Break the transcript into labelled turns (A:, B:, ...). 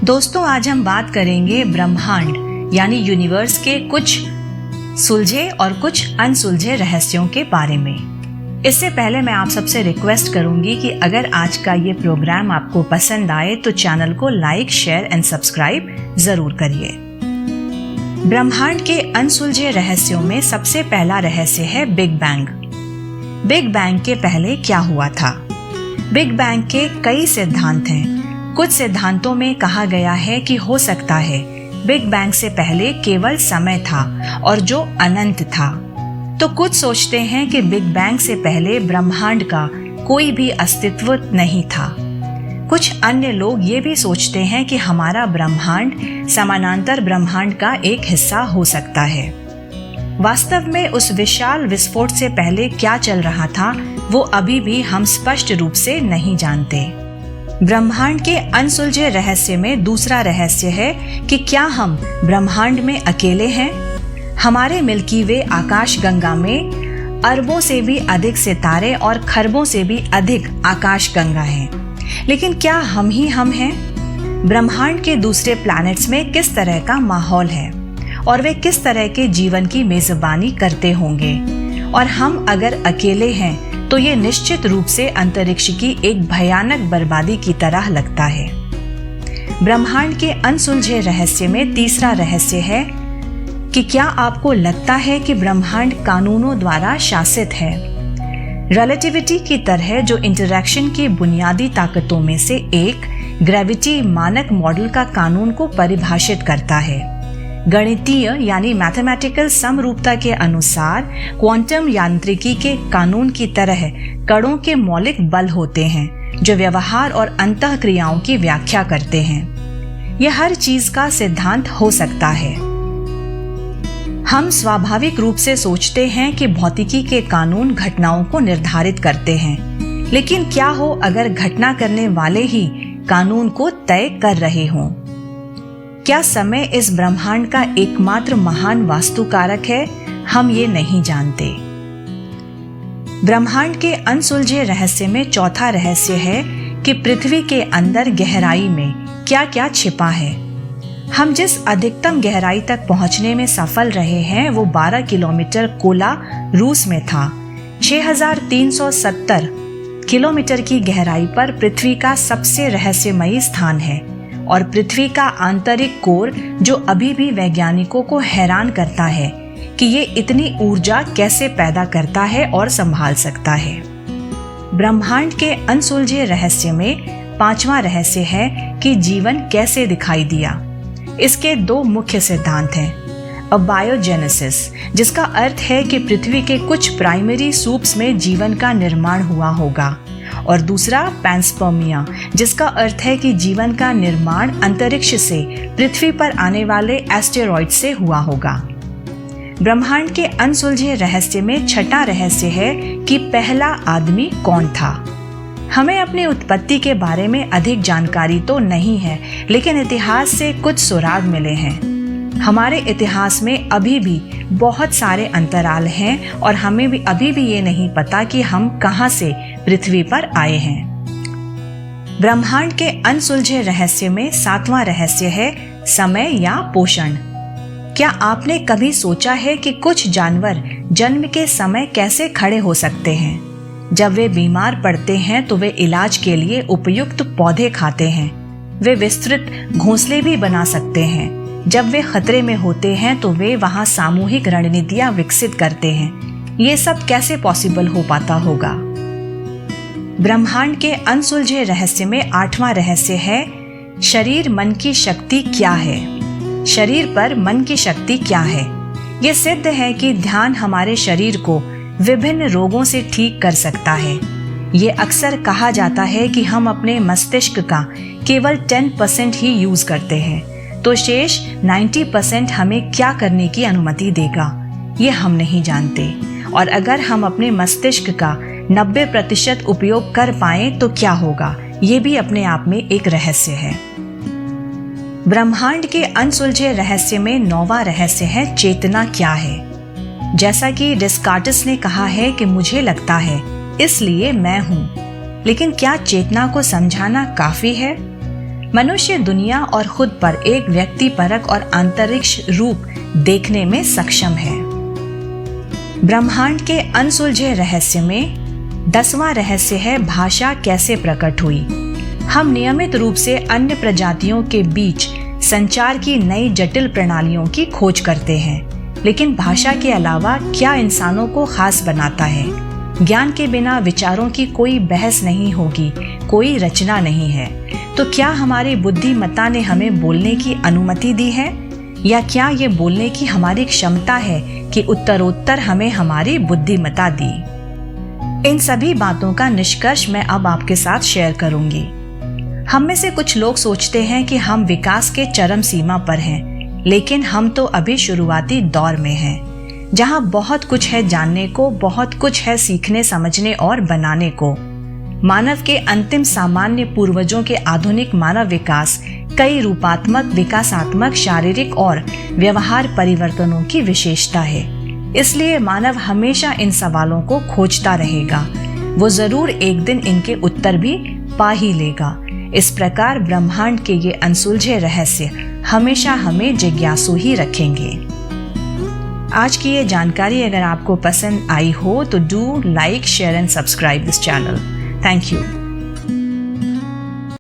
A: दोस्तों, आज हम बात करेंगे ब्रह्मांड यानी यूनिवर्स के कुछ सुलझे और कुछ अनसुलझे रहस्यों के बारे में। इससे पहले मैं आप सबसे रिक्वेस्ट करूंगी कि अगर आज का ये प्रोग्राम आपको पसंद आए तो चैनल को लाइक, शेयर एंड सब्सक्राइब जरूर करिए। ब्रह्मांड के अनसुलझे रहस्यों में सबसे पहला रहस्य है बिग बैंग। बिग बैंग के पहले क्या हुआ था? बिग बैंग के कई सिद्धांत हैं। कुछ सिद्धांतों में कहा गया है कि हो सकता है बिग बैंग से पहले केवल समय था और जो अनंत था। तो कुछ सोचते हैं कि बिग बैंग से पहले ब्रह्मांड का कोई भी अस्तित्व नहीं था। कुछ अन्य लोग ये भी सोचते हैं कि हमारा ब्रह्मांड समानांतर ब्रह्मांड का एक हिस्सा हो सकता है। वास्तव में उस विशाल विस्फोट से पहले क्या चल रहा था वो अभी भी हम स्पष्ट रूप से नहीं जानते। ब्रह्मांड के अनसुलझे रहस्य में दूसरा रहस्य है कि क्या हम ब्रह्मांड में अकेले हैं? हमारे मिल्की वे आकाश गंगा में अरबों से भी अधिक सितारे और खरबों से भी अधिक आकाश गंगा हैं। लेकिन क्या हम ही हम हैं? ब्रह्मांड के दूसरे प्लैनेट्स में किस तरह का माहौल है और वे किस तरह के जीवन की मेजबानी करते होंगे? और हम अगर अकेले हैं तो ये निश्चित रूप से अंतरिक्ष की एक भयानक बर्बादी की तरह लगता है। ब्रह्मांड के अनसुलझे रहस्य में तीसरा रहस्य है कि क्या आपको लगता है कि ब्रह्मांड कानूनों द्वारा शासित है? रिलेटिविटी की तरह जो इंटरैक्शन की बुनियादी ताकतों में से एक ग्रेविटी मानक मॉडल का कानून को परिभाषित करता है। गणितीय यानी मैथमेटिकल समरूपता के अनुसार क्वांटम यांत्रिकी के कानून की तरह कणों के मौलिक बल होते हैं जो व्यवहार और अंतःक्रियाओं की व्याख्या करते हैं। यह हर चीज का सिद्धांत हो सकता है। हम स्वाभाविक रूप से सोचते हैं कि भौतिकी के कानून घटनाओं को निर्धारित करते हैं, लेकिन क्या हो अगर घटना करने वाले ही कानून को तय कर रहे हों? क्या समय इस ब्रह्मांड का एकमात्र महान वास्तुकारक है? हम ये नहीं जानते। ब्रह्मांड के अनसुलझे रहस्य में चौथा रहस्य है कि पृथ्वी के अंदर गहराई में क्या क्या छिपा है। हम जिस अधिकतम गहराई तक पहुंचने में सफल रहे हैं वो 12 किलोमीटर कोला रूस में था। 6370 किलोमीटर की गहराई पर पृथ्वी का सबसे रहस्यमयी स्थान है और पृथ्वी का आंतरिक कोर जो अभी भी वैज्ञानिकों को हैरान करता है कि ये इतनी ऊर्जा कैसे पैदा करता है और संभाल सकता है। ब्रह्मांड के अनसुलझे रहस्य में पांचवा रहस्य है कि जीवन कैसे दिखाई दिया। इसके दो मुख्य सिद्धांत हैं। अबायोजेनेसिस, जिसका अर्थ है कि पृथ्वी के कुछ प्राइमरी सूप्स में जीवन का निर्माण हुआ होगा, और दूसरा पैंस्पर्मिया, जिसका अर्थ है कि जीवन का निर्माण अंतरिक्ष से पृथ्वी पर आने वाले एस्टेरॉइड से हुआ होगा। ब्रह्मांड के अनसुलझे रहस्य में छठा रहस्य है कि पहला आदमी कौन था। हमें अपनी उत्पत्ति के बारे में अधिक जानकारी तो नहीं है, लेकिन इतिहास से कुछ सुराग मिले हैं। हमारे इतिहास में अभी भी बहुत सारे अंतराल हैं और हमें भी अभी भी ये नहीं पता कि हम कहां से पृथ्वी पर आए हैं। ब्रह्मांड के अनसुलझे रहस्य में सातवां रहस्य है समय या पोषण। क्या आपने कभी सोचा है कि कुछ जानवर जन्म के समय कैसे खड़े हो सकते हैं? जब वे बीमार पड़ते हैं तो वे इलाज के लिए उपयुक्त पौधे खाते हैं। वे विस्तृत घोंसले भी बना सकते हैं। जब वे खतरे में होते हैं तो वे वहां सामूहिक रणनीतियां विकसित करते हैं। ये सब कैसे पॉसिबल हो पाता होगा? ब्रह्मांड के अनसुलझे रहस्य में आठवां रहस्य है शरीर मन की शक्ति क्या है। शरीर पर मन की शक्ति क्या है? ये सिद्ध है कि ध्यान हमारे शरीर को विभिन्न रोगों से ठीक कर सकता है। ये अक्सर कहा जाता है कि हम अपने मस्तिष्क का केवल 10% ही यूज करते हैं, तो शेष 90% हमें क्या करने की अनुमति देगा ये हम नहीं जानते। और अगर हम अपने मस्तिष्क का 90% उपयोग कर पाएं तो क्या होगा, ये भी अपने आप में एक रहस्य है। ब्रह्मांड के अनसुलझे रहस्य में नौवां रहस्य है चेतना क्या है। जैसा कि डेस्कार्टिस ने कहा है कि मुझे लगता है इसलिए मैं हूं, लेकिन क्या चेतना को समझाना काफी है? मनुष्य दुनिया और खुद पर एक व्यक्तिपरक और अंतरिक्ष रूप देखने में सक्षम है। ब्रह्मांड के अनसुलझे रहस्य में 10वां रहस्य है भाषा कैसे प्रकट हुई। हम नियमित रूप से अन्य प्रजातियों के बीच संचार की नई जटिल प्रणालियों की खोज करते हैं, लेकिन भाषा के अलावा क्या इंसानों को खास बनाता है? ज्ञान के बिना विचारों की कोई बहस नहीं होगी, कोई रचना नहीं है। तो क्या हमारी बुद्धिमत्ता ने हमें बोलने की अनुमति दी है, या क्या ये बोलने की हमारी क्षमता है कि उत्तरोत्तर हमें हमारी बुद्धिमत्ता दी? इन सभी बातों का निष्कर्ष मैं अब आपके साथ शेयर करूंगी। हम में से कुछ लोग सोचते हैं कि हम विकास के चरम सीमा पर हैं, लेकिन हम तो अभी शुरुआती दौर में हैं, जहां बहुत कुछ है जानने को, बहुत कुछ है सीखने, समझने और बनाने को। मानव के अंतिम सामान्य पूर्वजों के आधुनिक मानव विकास कई रूपात्मक, विकासात्मक, शारीरिक और व्यवहार परिवर्तनों की विशेषता है। इसलिए मानव हमेशा इन सवालों को खोजता रहेगा। वो जरूर एक दिन इनके उत्तर भी पा ही लेगा। इस प्रकार ब्रह्मांड के ये अनसुलझे रहस्य हमेशा हमें जिज्ञासु ही रखेंगे। आज की ये जानकारी अगर आपको पसंद आई हो तो do like, share and subscribe this channel. Thank you.